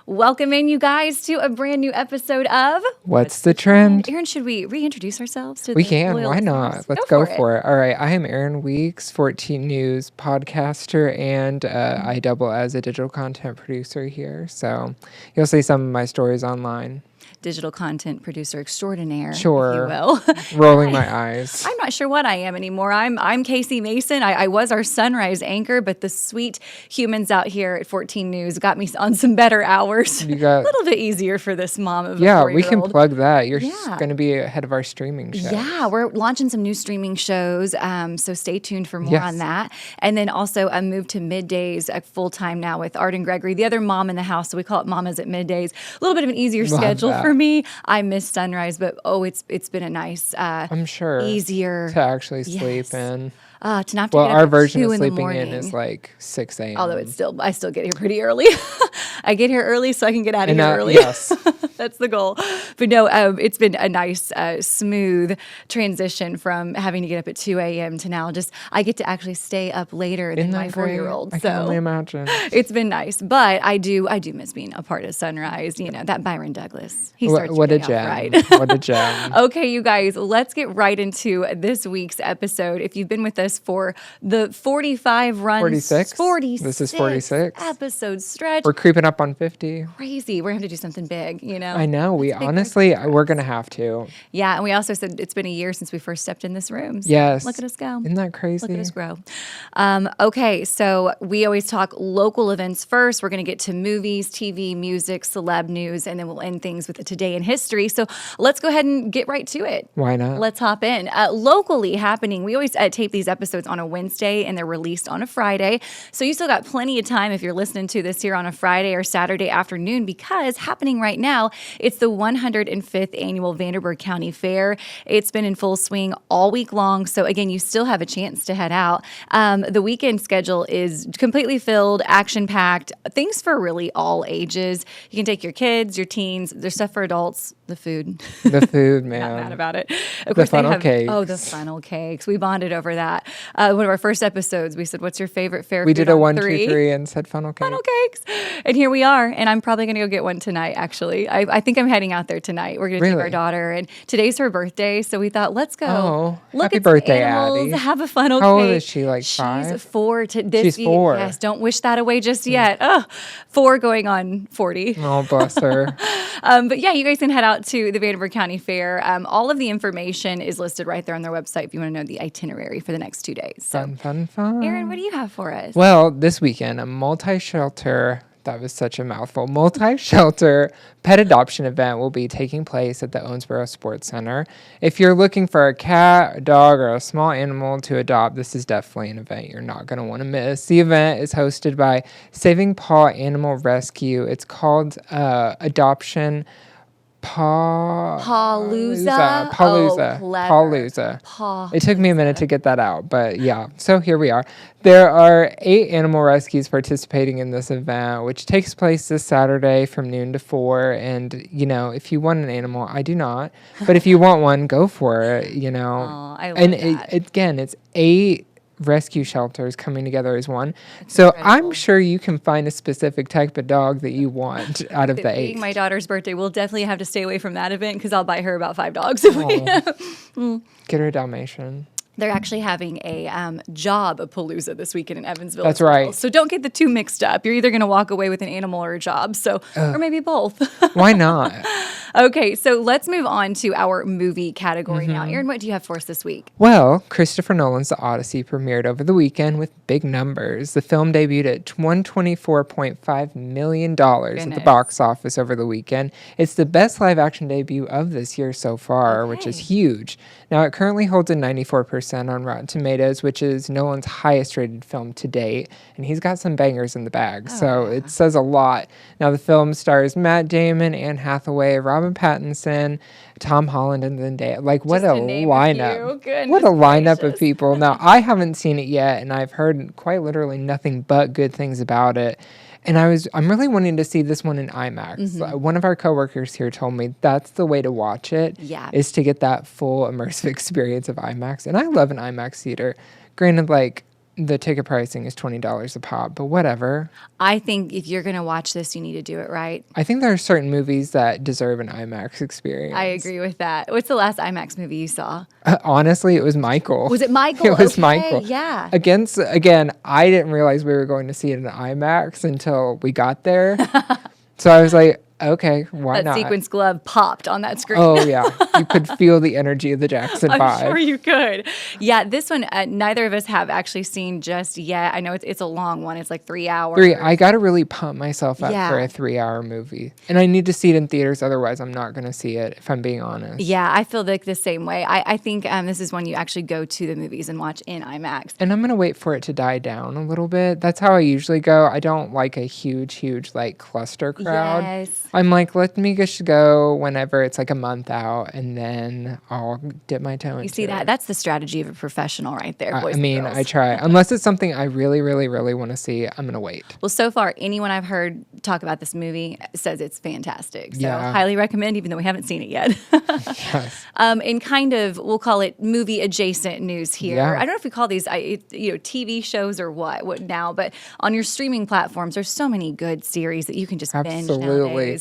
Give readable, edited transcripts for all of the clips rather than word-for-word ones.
Welcome in, you guys, to a brand new episode of What's the Trend? Aaron, should we reintroduce ourselves to We the can. loyal Why not? listeners? Let's go for it. All right. I am Aaron Weeks, 14 News podcaster, and I double as a digital content producer here. So you'll see some of my stories online. Digital content producer extraordinaire, Sure. if you will. Rolling my eyes. I'm not sure what I am anymore. I'm Casie Mason. I was our sunrise anchor, but the sweet humans out here at 14 News got me on some better hours. You got a little bit easier for this mom of a yeah, 4-year-old. we can plug that. You're going to be ahead of our streaming show. Yeah, we're launching some new streaming shows, so stay tuned for more on that. And then also I moved to middays full-time now with Art and Gregory, the other mom in the house, so we call it Mamas at Middays. A little bit of an easier schedule for me. I miss sunrise, but it's been a nice, I'm sure, easier to actually sleep in. To not have to Well, get up our at version 2 of in the sleeping morning. in is like 6 a.m. Although I still get here pretty early. I get here early so I can get out of here early. Yes. That's the goal. But no, it's been a nice, smooth transition from having to get up at 2 a.m. to now just I get to actually stay up later than my 4-year-old. I can only imagine. It's been nice, but I do miss being a part of Sunrise. You know, that Byron Douglas. He starts what your a day gem! off right. What a gem! Okay, you guys, let's get right into this week's episode. If you've been with us for the 45 runs, 46. 46. This is 46 episode stretch. We're creeping up on 50. Crazy. We're gonna have to do something big, you know. I know. We honestly, we're gonna have to. Yeah, and we also said it's been a year since we first stepped in this room. So yes. Look at us go. Isn't that crazy? Look at us grow. Okay, so we always talk local events first. We're going to get to movies, TV, music, celeb news, and then we'll end things with a today in history. So let's go ahead and get right to it. Why not? Let's hop in. Locally happening, we always tape these episodes on a Wednesday and they're released on a Friday. So you still got plenty of time if you're listening to this here on a Friday or Saturday afternoon, because happening right now, it's the 105th annual Vanderburgh County Fair. It's been in full swing all week long. So again, you still have a chance to head out. The weekend schedule is completely filled, action-packed, things for really all ages. You can take your kids, your teens, there's stuff for adults, the food. The food, man. Not mad about it. Of course, funnel cakes. Oh, the funnel cakes. We bonded over that. One of our first episodes, we said, what's your favorite fair food? We did a 1, 2, 3? 3 and said funnel cakes. Funnel cakes. And here we are. And I'm probably going to go get one tonight, actually. I think I'm heading out there tonight. We're going to take our daughter. And today's her birthday. So we thought, let's go. Oh, look happy at birthday, animals, Addie. have a funnel How cake. old is she, like 5? She's 4. She's 4. Yes, don't wish that away just yet. 4 going on 40. Oh, bless her. But yeah, you guys can head out to the Vanderburgh County Fair. All of the information is listed right there on their website if you want to know the itinerary for the next 2 days. So, Fun. Aaron, what do you have for us? Well, this weekend, a multi-shelter, that was such a mouthful, multi-shelter pet adoption event will be taking place at the Owensboro Sports Center. If you're looking for a cat, a dog, or a small animal to adopt, this is definitely an event you're not going to want to miss. The event is hosted by Saving Paw Animal Rescue. It's called Adoption Palooza. Palooza. It took me a minute to get that out, but yeah. So here we are. There are 8 animal rescues participating in this event, which takes place this Saturday from noon to 4. And, you know, if you want an animal, I do not. But if you want one, go for it, you know. Oh, I love that. Again, it's 8 rescue shelters coming together as one. So incredible. I'm sure you can find a specific type of dog that you want out of the 8. Being my daughter's birthday, we'll definitely have to stay away from that event because I'll buy her about 5 dogs. Get her a Dalmatian. They're actually having a job palooza this weekend in Evansville. That's right. So don't get the two mixed up. You're either going to walk away with an animal or a job. So, or maybe both. Why not? Okay, so let's move on to our movie category now. Aaron, what do you have for us this week? Well, Christopher Nolan's The Odyssey premiered over the weekend with big numbers. The film debuted at $124.5 million at the box office over the weekend. It's the best live-action debut of this year so far, which is huge. Now, it currently holds a 94% on Rotten Tomatoes, which is Nolan's highest-rated film to date, and he's got some bangers in the bag, it says a lot. Now, the film stars Matt Damon, Anne Hathaway, Robin Pattinson, Tom Holland, and Zendaya. Like, what a lineup. What a lineup of people. Now, I haven't seen it yet, and I've heard quite literally nothing but good things about it. And I'm really wanting to see this one in IMAX. One of our coworkers here told me that's the way to watch it, is to get that full immersive experience of IMAX. And I love an IMAX theater. Granted, like, the ticket pricing is $20 a pop, but whatever. I think if you're going to watch this, you need to do it right. I think there are certain movies that deserve an IMAX experience. I agree with that. What's the last IMAX movie you saw? Honestly, it was Michael. Was it Michael? It was okay, Michael. Yeah. Again, I didn't realize we were going to see it in IMAX until we got there. So I was like, okay, why not? That sequence glove popped on that screen. Oh, yeah. You could feel the energy of the Jackson 5. I'm sure you could. Yeah, this one, neither of us have actually seen just yet. I know it's a long one. It's like 3 hours. I got to really pump myself up for a 3-hour movie. And I need to see it in theaters. Otherwise, I'm not going to see it, if I'm being honest. Yeah, I feel like the same way. I think this is when you actually go to the movies and watch in IMAX. And I'm going to wait for it to die down a little bit. That's how I usually go. I don't like a huge, like cluster crowd. Yes. I'm like, let me just go whenever it's like a month out, and then I'll dip my toe into it. You see that? That's the strategy of a professional right there, boys I mean, and girls. I try. Unless it's something I really, really, really want to see, I'm going to wait. Well, so far, anyone I've heard talk about this movie says it's fantastic. So Yeah. highly recommend, even though we haven't seen it yet. Yes. In kind of, we'll call it movie adjacent news here. Yeah. I don't know if we call these, TV shows or what now, but on your streaming platforms, there's so many good series that you can just binge Absolutely. nowadays.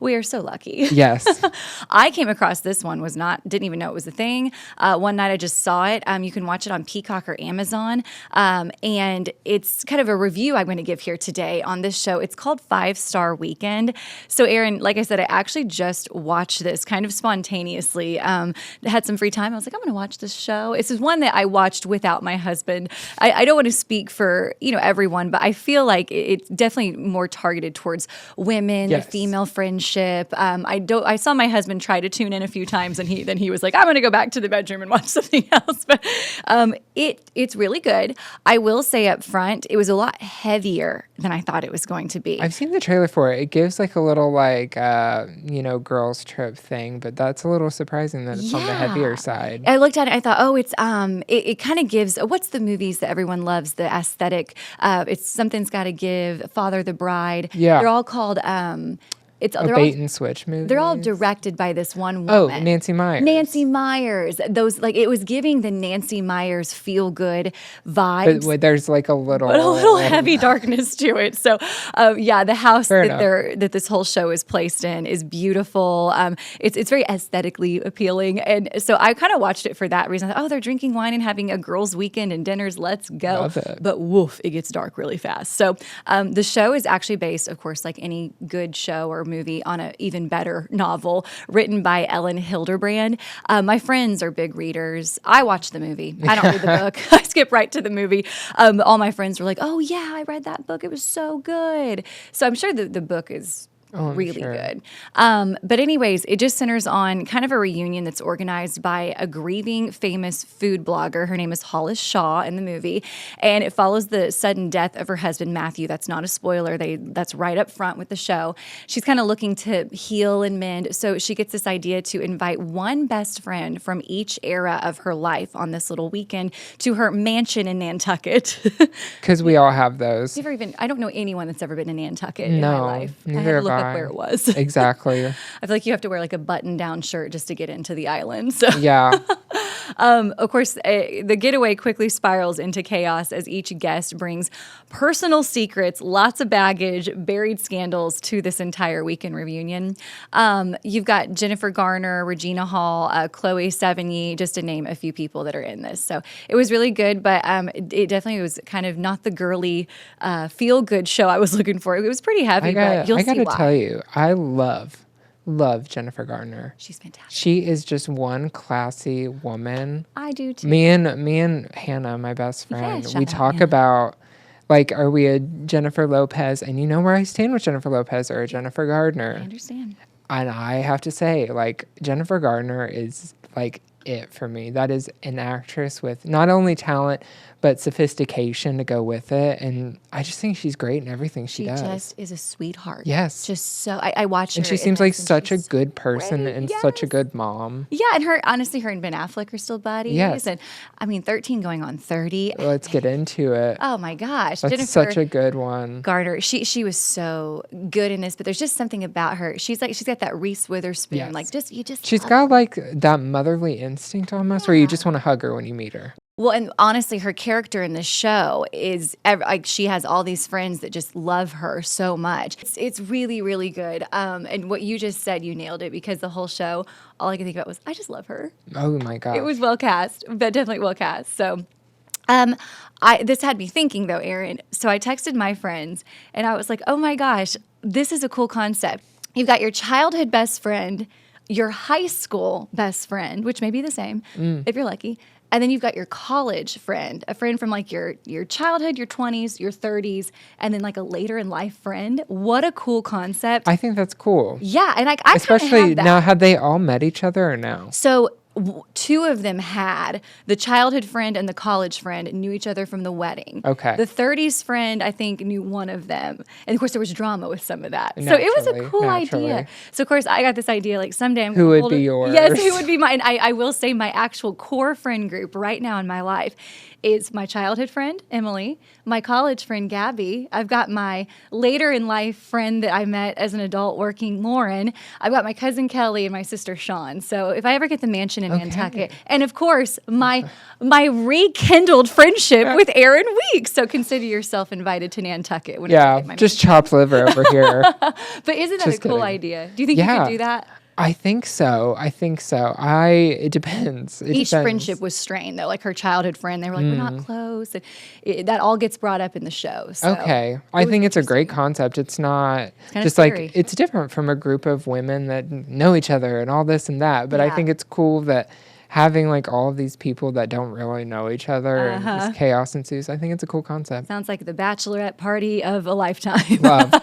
We are so lucky. Yes. I came across this one, didn't even know it was a thing. One night I just saw it. You can watch it on Peacock or Amazon. And it's kind of a review I'm going to give here today on this show. It's called 5 Star Weekend. So Aaron, like I said, I actually just watched this kind of spontaneously. Had some free time. I was like, I'm going to watch this show. This is one that I watched without my husband. I don't want to speak for, everyone, but I feel like it's definitely more targeted towards women, Yes. female friendship. I saw my husband try to tune in a few times, and he was like, "I'm going to go back to the bedroom and watch something else." But it's really good. I will say up front, it was a lot heavier than I thought it was going to be. I've seen the trailer for it. It gives like a little girls trip thing, but that's a little surprising that it's on the heavier side. I looked at it. I thought, it kind of gives. What's the movies that everyone loves? The aesthetic. It's Something's Got to Give. Father the Bride. Yeah. They're all called. They're Bait all, and switch movie. They're all directed by this one woman. Oh, Nancy Myers. Nancy Myers. It was giving the Nancy Myers feel good vibes. But there's like a little heavy darkness to it. So, the house Fair that this whole show is placed in is beautiful. It's very aesthetically appealing, and so I kind of watched it for that reason. I thought, they're drinking wine and having a girls' weekend and dinners. Let's go. Love it. But woof, it gets dark really fast. So, the show is actually based, of course, like any good show or movie, on an even better novel written by Ellen Hilderbrand. My friends are big readers. I watch the movie. I don't read the book. I skip right to the movie. All my friends were like, "Oh yeah, I read that book. It was so good." So I'm sure the book is really good. But anyways, it just centers on kind of a reunion that's organized by a grieving famous food blogger. Her name is Hollis Shaw in the movie. And it follows the sudden death of her husband, Matthew. That's not a spoiler. That's right up front with the show. She's kind of looking to heal and mend. So she gets this idea to invite one best friend from each era of her life on this little weekend to her mansion in Nantucket. Because we all have those. I don't know anyone that's ever been in Nantucket in my life. Neither I had to have look I. up where it was. Exactly. I feel like you have to wear like a button-down shirt just to get into the island. So Yeah. Of course, the getaway quickly spirals into chaos as each guest brings personal secrets, lots of baggage, buried scandals to this entire weekend reunion. You've got Jennifer Garner, Regina Hall, Chloe Sevigny, just to name a few people that are in this. So it was really good, but it definitely was kind of not the girly, feel-good show I was looking for. It was pretty heavy, but you'll see why. I gotta tell you, I love Jennifer Garner. She's fantastic. She is just one classy woman. I do too. Me and Hannah, my best friend, shout we out talk Hannah. about, like, are we a Jennifer Lopez? And you know where I stand with Jennifer Lopez or a Jennifer Gardner. I understand. And I have to say, like, Jennifer Gardner is like it for me. That is an actress with not only talent, but sophistication to go with it. And I just think she's great in everything she does. She just is a sweetheart. Yes. Just so, I watch her. And she in seems this, like and such a she's good person great. and Yes. such a good mom. Yeah, and honestly, her and Ben Affleck are still buddies. Yes. And I mean, 13 going on 30. Let's get into it. Oh my gosh. That's Jennifer such a good one. Garner, she was so good in this, but there's just something about her. She's got that Reese Witherspoon. Yes. Like, you just She's got like that motherly instinct almost where you just want to hug her when you meet her. Well, and honestly, her character in the show is like she has all these friends that just love her so much. It's really, really good. And what you just said, you nailed it because the whole show, all I could think about was, I just love her. Oh my gosh. It was well cast, but definitely well cast. So, this had me thinking though, Aaron. So I texted my friends and I was like, oh my gosh, this is a cool concept. You've got your childhood best friend, your high school best friend, which may be the same if you're lucky. And then you've got your college friend, a friend from like your childhood, your 20s, your 30s, and then like a later in life friend. What a cool concept. I think that's cool. Yeah. And I especially have that. Now, had they all met each other or no? So two of them had. The childhood friend and the college friend knew each other from the wedding. Okay. The 30s friend, I think, knew one of them. And of course, there was drama with some of that. So it was a cool idea. So of course, I got this idea like someday I'm Who would be yours? Yes, who would be mine? I will say my actual core friend group right now in my life is my childhood friend, Emily, my college friend, Gabby. I've got my later in life friend that I met as an adult working, Lauren. I've got my cousin Kelly and my sister Sean. So if I ever get the mansion in Nantucket, and of course my rekindled friendship with Aaron Weeks. So consider yourself invited to Nantucket. Yeah, just chopped liver over here. But isn't that a cool idea? Do you think you could do that? I think so. It depends. Each friendship was strained, though. Like her childhood friend, they were like, we're not close. And that all gets brought up in the show. So okay. I think it's a great concept. It's not just scary. like, it's different from a group of women that know each other and all this and that. But I think it's cool that having like all of these people that don't really know each other and just chaos ensues. I think it's a cool concept. Sounds like the bachelorette party of a lifetime. Love.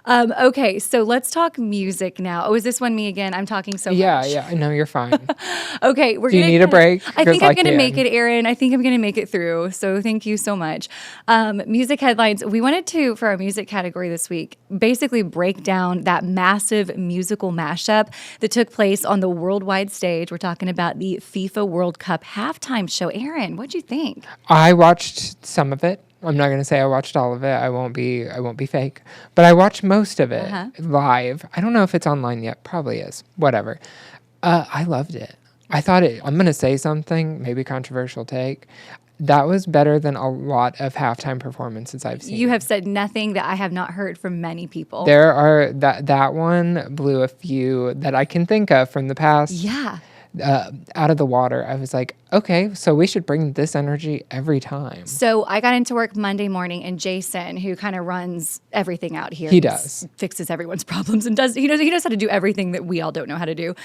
Okay, so let's talk music now. Oh, is this one me again? I'm talking so much. Yeah. I know you're fine. Okay, Do you need a break? I think I'm going to make it, Aaron. I think I'm going to make it through. So thank you so much. Music headlines. We wanted to, for our music category this week, basically break down that massive musical mashup that took place on the worldwide stage. We're talking about the FIFA World Cup halftime show. Aaron, what'd you think? I watched some of it. I'm not going to say I watched all of it. I won't be fake. But I watched most of it live. I don't know if it's online yet. Probably is. Whatever. I loved it. I'm going to say something, maybe controversial take. That was better than a lot of halftime performances I've seen. You have said nothing that I have not heard from many people. There are, that one blew a few that I can think of from the past. Yeah. Out of the water. I was like, okay, so we should bring this energy every time. So I got into work Monday morning, and Jason, who kind of runs everything out here, fixes everyone's problems and he knows how to do everything that we all don't know how to do.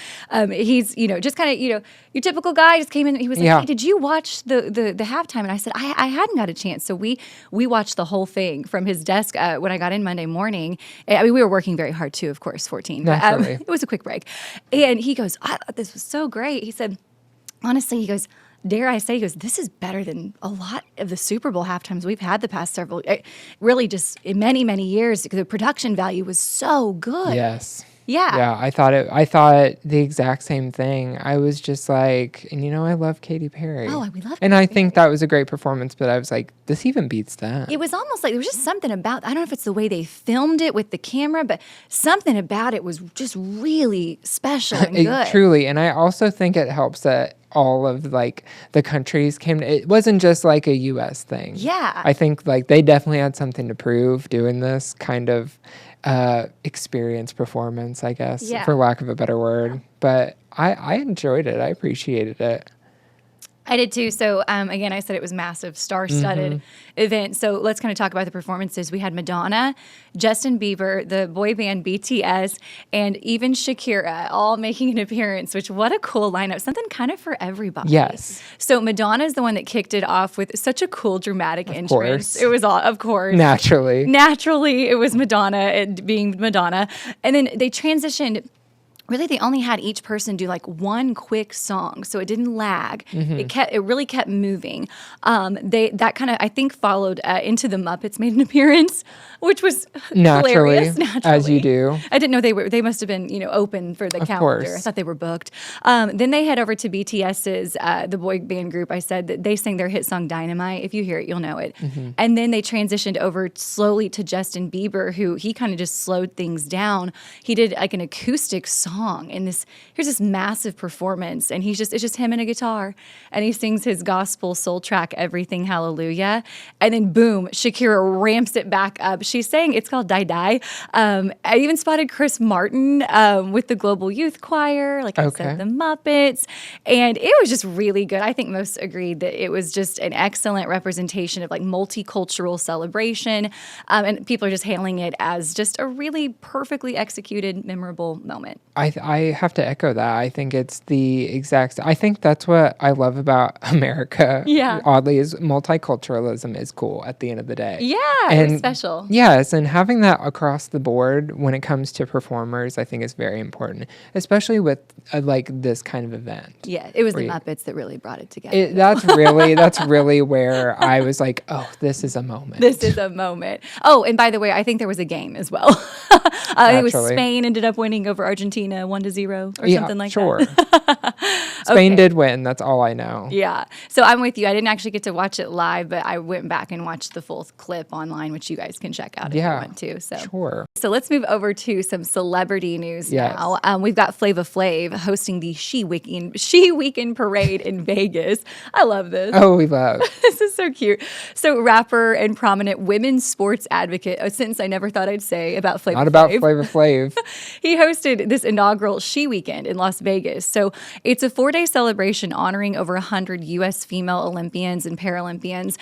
He's just kind of your typical guy. Just came in. He was like, hey, did you watch the halftime? And I said, I hadn't got a chance. So we watched the whole thing from his desk when I got in Monday morning. I mean, we were working very hard too, of course, 14. Naturally. It was a quick break, and he goes, I thought this was so great. He said, honestly, he goes, dare I say, he goes, this is better than a lot of the Super Bowl halftimes we've had the past several, really just in many, many years. The production value was so good. Yes. Yeah. Yeah, I thought the exact same thing. I was just like, and I love Katy Perry. Oh, we love And I think that was a great performance, but I was like, this even beats that. It was almost like there was just something about, I don't know if it's the way they filmed it with the camera, but something about it was just really special and good. Truly. And I also think it helps that all of like the countries came. It wasn't just like a US thing. Yeah. I think like they definitely had something to prove doing this kind of experience performance, I guess, for lack of a better word. But I enjoyed it. I appreciated it. I did too. So again, I said it was massive, star-studded event. So let's kind of talk about the performances. We had Madonna, Justin Bieber, the boy band BTS, and even Shakira all making an appearance, which what a cool lineup. Something kind of for everybody. Yes. So Madonna is the one that kicked it off with such a cool, dramatic entrance. Course. It was all, of course. Naturally, it was Madonna and being Madonna. And then they transitioned. Really, they only had each person do like one quick song, so it didn't lag. It really kept moving. That kind of, I think, followed Into the Muppets made an appearance, which was hilarious. Naturally, as you do. I didn't know they must have been open for the calendar. Course. I thought they were booked. Then they head over to BTS's the boy band group. I said that they sang their hit song Dynamite. If you hear it, you'll know it. And then they transitioned over slowly to Justin Bieber, who he kind of just slowed things down. He did like an acoustic song song, and here's this massive performance, and it's just him and a guitar, and he sings his gospel soul track, Everything Hallelujah, and then boom, Shakira ramps it back up. She's saying it's called Die Die. I even spotted Chris Martin with the Global Youth Choir, like I said, the Muppets, and it was just really good. I think most agreed that it was just an excellent representation of like multicultural celebration, and people are just hailing it as just a really perfectly executed, memorable moment. I have to echo that. I think it's the exact. I think that's what I love about America. Yeah. Oddly, is multiculturalism is cool at the end of the day. Yeah, and it's special. Yes, and having that across the board when it comes to performers, I think is very important, especially with like this kind of event. Yeah, it was the Muppets that really brought it together. That's really where I was like, oh, this is a moment. This is a moment. Oh, and by the way, I think there was a game as well. It was Spain ended up winning over Argentina 1-0 or something like that. Spain did win. That's all I know. Yeah. So I'm with you. I didn't actually get to watch it live, but I went back and watched the full clip online, which you guys can check out if you want to. So let's move over to some celebrity news now. We've got Flava Flav hosting the She Weekend Parade in Vegas. I love this. Oh, we love. This is so cute. So rapper and prominent women's sports advocate, a sentence I never thought I'd say about Flava Flav. Not about Flava Flav. He hosted this inaugural She Weekend in Las Vegas. So it's a 4-day celebration honoring over 100 U.S. female Olympians and Paralympians.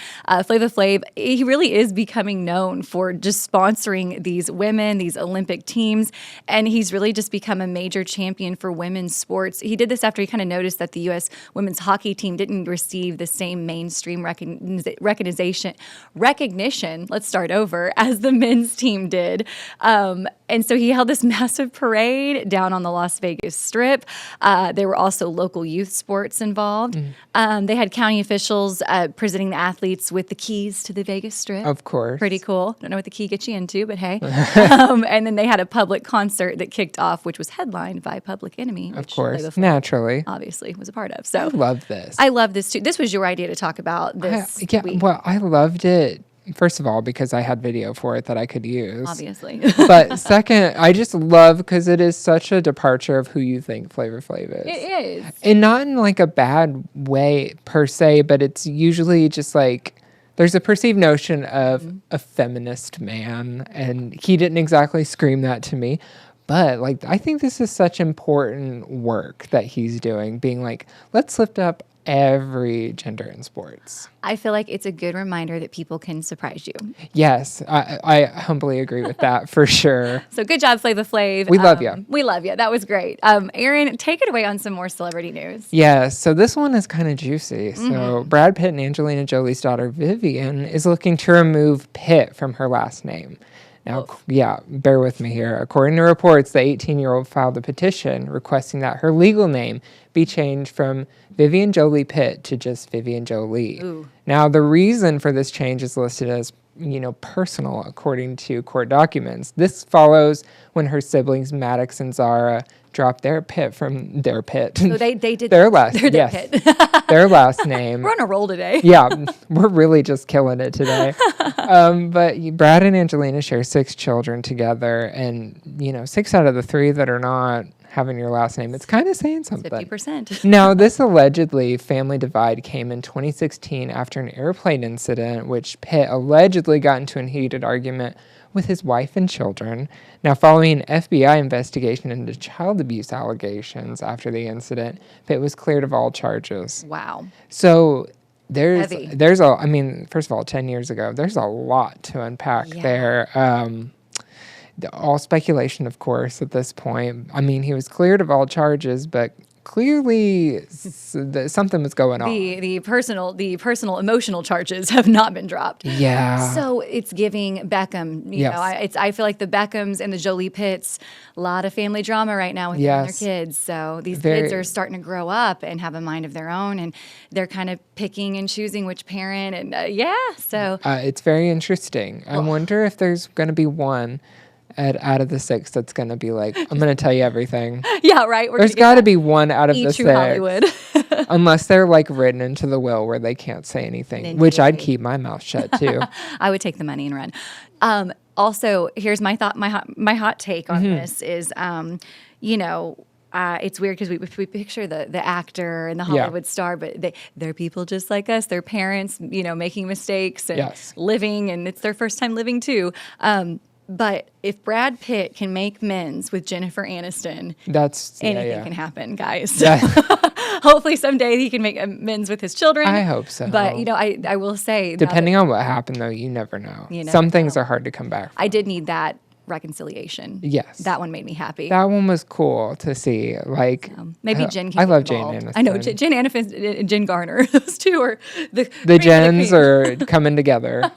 Flava Flav, he really is becoming known for just sponsoring these women, these Olympic teams, and he's really just become a major champion for women's sports. He did this after he kind of noticed that the U.S. women's hockey team didn't receive the same mainstream recognition, let's start over, as the men's team did. And so he held this massive parade down on the Las Vegas Strip. There were also local youth sports involved. They had county officials presenting the athletes with the keys to the Vegas Strip. Of course. Pretty cool. Don't know what the key gets you into, but hey. And then they had a public concert that kicked off, which was headlined by Public Enemy. Of course. Naturally. Obviously was a part of. So I love this. I love this too. This was your idea to talk about this week. Well, I loved it. First of all, because I had video for it that I could use. Obviously. But second, I just love because it is such a departure of who you think Flava Flav is. It is. And not in like a bad way per se, but it's usually just like there's a perceived notion of a feminist man, and he didn't exactly scream that to me. But like I think this is such important work that he's doing, being like, let's lift up every gender in sports. I feel like it's a good reminder that people can surprise you. Yes, I humbly agree with that for sure. So good job, Flava Flav. We love you. We love you. That was great. Aaron, take it away on some more celebrity news. Yeah, so this one is kind of juicy. So Brad Pitt and Angelina Jolie's daughter Vivian is looking to remove Pitt from her last name. Now, bear with me here. According to reports, the 18-year-old filed a petition requesting that her legal name be changed from Vivian Jolie Pitt to just Vivian Jolie. Ooh. Now, the reason for this change is listed as, personal, according to court documents. This follows when her siblings Maddox and Zara dropped their Pitt from their Pitt. So they did their last, their Pitt. Their last name. We're on a roll today. Yeah, we're really just killing it today. But Brad and Angelina share 6 children together, and 6 out of the 3 that are not having your last name, it's kind of saying something. 50%. Now, this allegedly family divide came in 2016 after an airplane incident, which Pitt allegedly got into a heated argument with his wife and children. Now, following an FBI investigation into child abuse allegations after the incident, Pitt was cleared of all charges. Wow. So first of all, 10 years ago, there's a lot to unpack there. All speculation, of course, at this point. I mean, he was cleared of all charges, but clearly something was going on. The personal emotional charges have not been dropped. Yeah. So it's giving Beckham. I feel like the Beckhams and the Jolie Pitts, a lot of family drama right now with them and their kids. So these kids are starting to grow up and have a mind of their own, and they're kind of picking and choosing which parent. And so it's very interesting. I wonder if there's going to be one out of the 6 that's going to be like, I'm going to tell you everything. Yeah, right. There's got to be one out of the 6. Hollywood. Unless they're like written into the will where they can't say anything, which I'd keep my mouth shut too. I would take the money and run. Also, here's my thought. My hot take on this is, it's weird because we picture the actor and the Hollywood star, but they're people just like us. They're parents, making mistakes and living, and it's their first time living too. But if Brad Pitt can make men's with Jennifer Aniston, anything can happen, guys. Yeah. Hopefully someday he can make amends with his children. I hope so. But, I will say, depending on what happened, though, you never know. Some things are hard to come back from. I did need that reconciliation. Yes. That one made me happy. That one was cool to see. Maybe Jen can I love involved. Jane Aniston. I know, Jen Aniston and Jen Garner. Those two are the Jens are coming together.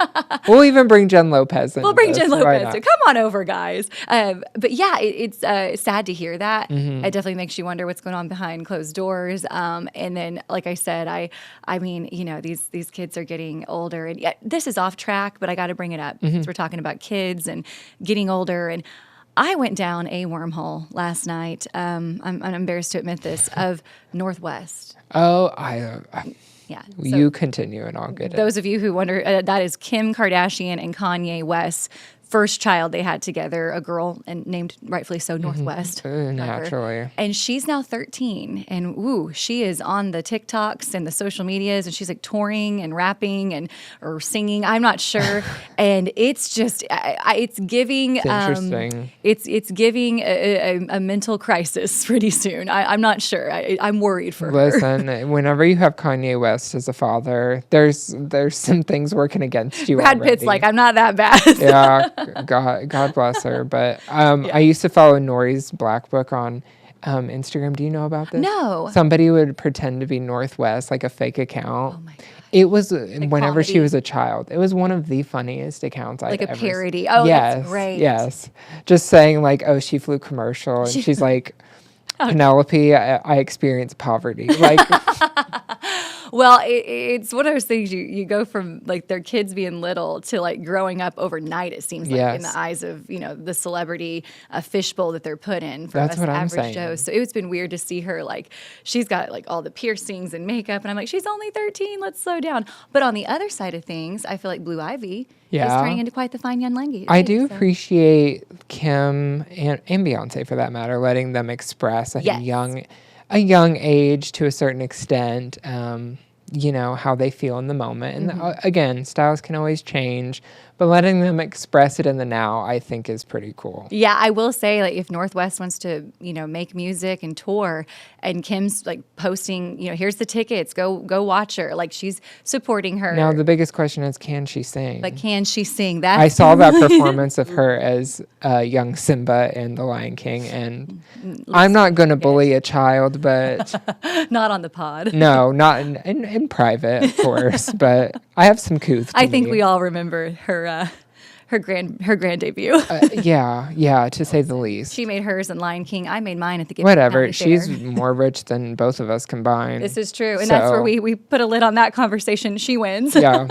We'll even bring Jen Lopez in. We'll bring Jen Lopez. So come on over, guys. But yeah, it's sad to hear that. It definitely makes you wonder what's going on behind closed doors. And then, like I said, I mean, these kids are getting older. And this is off track, but I got to bring it up because we're talking about kids and getting older. And I went down a wormhole last night. I'm embarrassed to admit this, of Northwest. Oh, yeah. You continue and I'll get it. Those of you who wonder, that is Kim Kardashian and Kanye West's first child they had together, a girl, and named rightfully so Northwest. Naturally. And she's now 13, and she is on the TikToks and the social medias, and she's like touring and rapping or singing. I'm not sure, and it's just it's giving interesting. It's giving a mental crisis pretty soon. I'm not sure. I'm worried for her. Listen, whenever you have Kanye West as a father, there's some things working against you. Brad already. Pitt's like, I'm not that bad. Yeah. God bless her. But I used to follow Nori's Black Book on Instagram. Do you know about this? No. Somebody would pretend to be Northwest, like a fake account. Oh my God. It was whenever she was a child. It was one of the funniest accounts I've ever seen. Parody. Oh, yes, that's great. Yes. Just saying like, oh, she flew commercial. And she's like, Penelope, I experienced poverty. Like... Well, it's one of those things you go from like their kids being little to like growing up overnight. It seems like in the eyes of the celebrity fishbowl that they're put in for us average Joes. So it's been weird to see her like she's got like all the piercings and makeup, and I'm like, she's only 13. Let's slow down. But on the other side of things, I feel like Blue Ivy is turning into quite the fine young lady. I do appreciate Kim and Beyonce for that matter, letting them express at a young age to a certain extent, how they feel in the moment. And again, styles can always change, but letting them express it in the now, I think, is pretty cool. Yeah, I will say, like, if Northwest wants to, make music and tour, and Kim's like posting, here's the tickets, go watch her. Like, she's supporting her. Now, the biggest question is, can she sing? But can she sing? I saw that performance of her as young Simba in The Lion King, and I'm not going to bully a child, but... Not on the pod. No, not in private, of course, but I have some couth I think we all remember her grand debut. Yeah, to say the least. She made hers in Lion King. I made mine at the Whatever. She's more rich than both of us combined. This is true, and that's where we put a lid on that conversation. She wins. Yeah.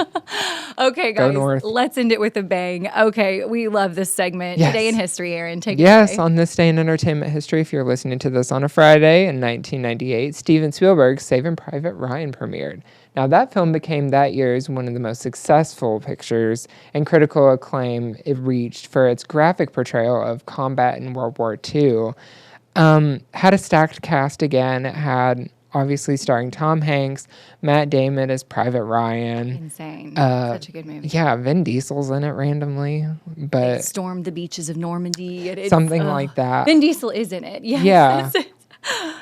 Okay, guys, let's end it with a bang. Okay, we love this segment. Yes. Today in History, Aaron. Take it Yes, away. on this day in entertainment history, if you're listening to this on a Friday in 1998, Steven Spielberg's Saving Private Ryan premiered. Now, that film became that year's one of the most successful pictures, and critical acclaim it reached for its graphic portrayal of combat in World War II. Had a stacked cast again. It had, obviously, starring Tom Hanks, Matt Damon as Private Ryan. Insane. Such a good movie. Yeah, Vin Diesel's in it randomly. But they stormed the beaches of Normandy. Something like that. Vin Diesel is in it. Yes. Yeah.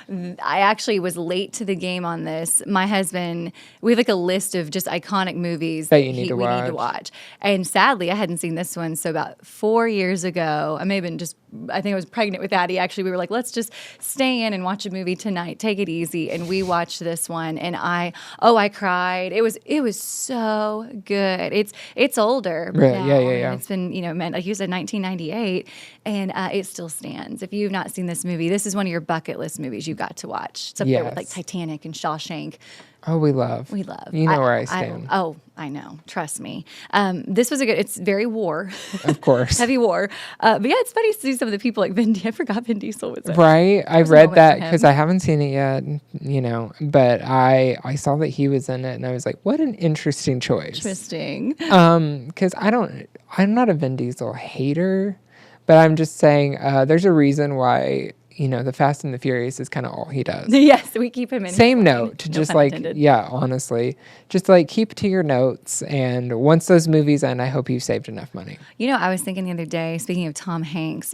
I actually was late to the game on this. My husband, we have like a list of just iconic movies that we need to watch. And sadly, I hadn't seen this one. So about 4 years ago, I think I was pregnant with Addie. Actually, we were like, let's just stay in and watch a movie tonight. Take it easy. And we watched this one, and I cried. It was so good. It's older. Right. Now. Yeah. It's been, like you said, 1998, and it still stands. If you've not seen this movie, this is one of your bucket list movies you got to watch. It's up there with like Titanic and Shawshank. Oh, we love. We love. You know where I stand. I know. Trust me. This was it's very war. Of course. Heavy war. But yeah, it's funny to see some of the people like I forgot Vin Diesel was in. Right. I read that because I haven't seen it yet, but I saw that he was in it and I was like, what an interesting choice. Interesting. Because I'm not a Vin Diesel hater, but I'm just saying there's a reason why, the Fast and the Furious is kind of all he does. Yes, we keep him in. Same note, just honestly, just like keep to your notes. And once those movies end, I hope you've saved enough money. I was thinking the other day, speaking of Tom Hanks,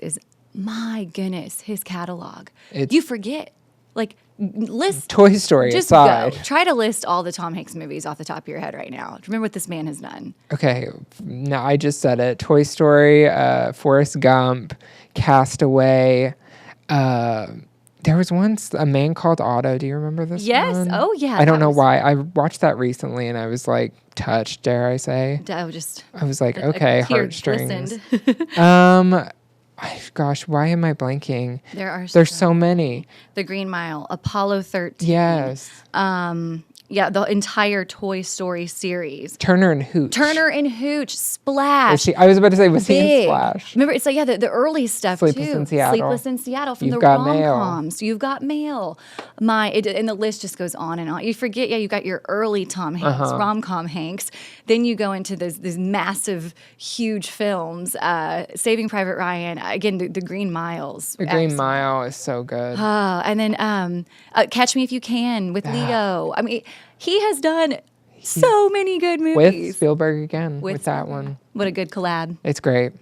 my goodness, his catalog. You forget. Like, list. Toy Story aside. Try to list all the Tom Hanks movies off the top of your head right now. Remember what this man has done. Okay. No, I just said it. Toy Story, Forrest Gump, Castaway. There was once a Man Called Otto. Do you remember this one? Oh, yeah. I don't know why. I watched that recently and I was like touched, dare I say. I was like, okay, heartstrings. Gosh, why am I blanking? There's so many. The Green Mile, Apollo 13. Yes. The entire Toy Story series. Turner and Hooch. Splash. I was about to say, was he in Splash? Remember, it's like, the early stuff, Sleepless too. in Seattle. Sleepless in Seattle from You've the Got rom-coms. You've Got Mail. And the list just goes on and on. You forget, you got your early Tom Hanks, rom-com Hanks. Then you go into these massive, huge films. Saving Private Ryan. Again, the Green Miles. The Green Mile is so good. And then Catch Me If You Can with Leo. I mean, he has done so many good movies. With Spielberg again, with that one. What a good collab. It's great.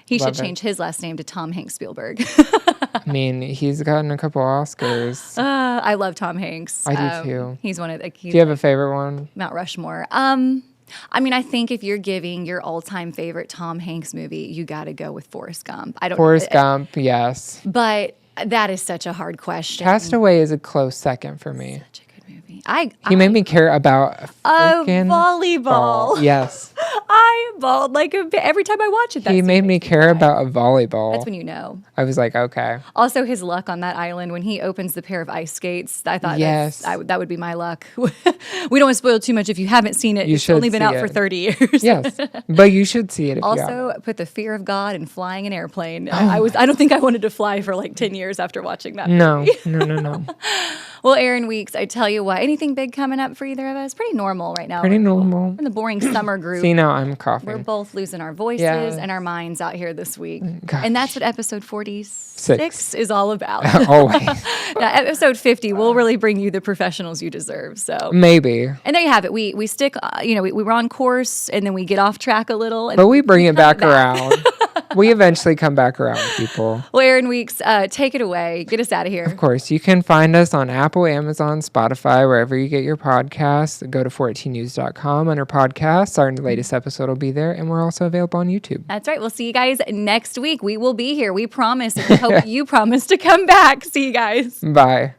He should change his last name to Tom Hanks Spielberg. I mean, he's gotten a couple Oscars. I love Tom Hanks. I do too. He's one of the... Do you have a favorite one? Mount Rushmore. I think if you're giving your all-time favorite Tom Hanks movie, you got to go with Forrest Gump. Forrest Gump, yes. But that is such a hard question. Castaway is a close second for me. Such a good movie. He made me care about volleyball. Ball. Yes. I bawled every time I watch it. He made me care about a volleyball. That's when you know. I was like, okay. Also, his luck on that island when he opens the pair of ice skates. I thought that would be my luck. We don't want to spoil too much if you haven't seen it. It's only been out for 30 years. Yes, but you should see it if you haven't. Put the fear of God in flying an airplane. I don't think I wanted to fly for like 10 years after watching that movie. No. Well, Aaron Weeks, I tell you what, anything big coming up for either of us? Pretty normal right now. Pretty normal. We're in the boring summer group. See, now I'm coughing. We're both losing our voices and our minds out here this week. Gosh. And that's what episode 46 is all about. Always. Now, episode 50, we'll really bring you the professionals you deserve. So maybe. And there you have it. We stick, we were on course and then we get off track a little. And but we bring it back around. We eventually come back around, people. Well, Aaron Weeks, take it away. Get us out of here. Of course. You can find us on Apple, Amazon, Spotify, wherever you get your podcasts. Go to 14news.com under podcasts. Our latest episode will be there. And we're also available on YouTube. That's right. We'll see you guys next week. We will be here. We promise. And we hope you promise to come back. See you guys. Bye.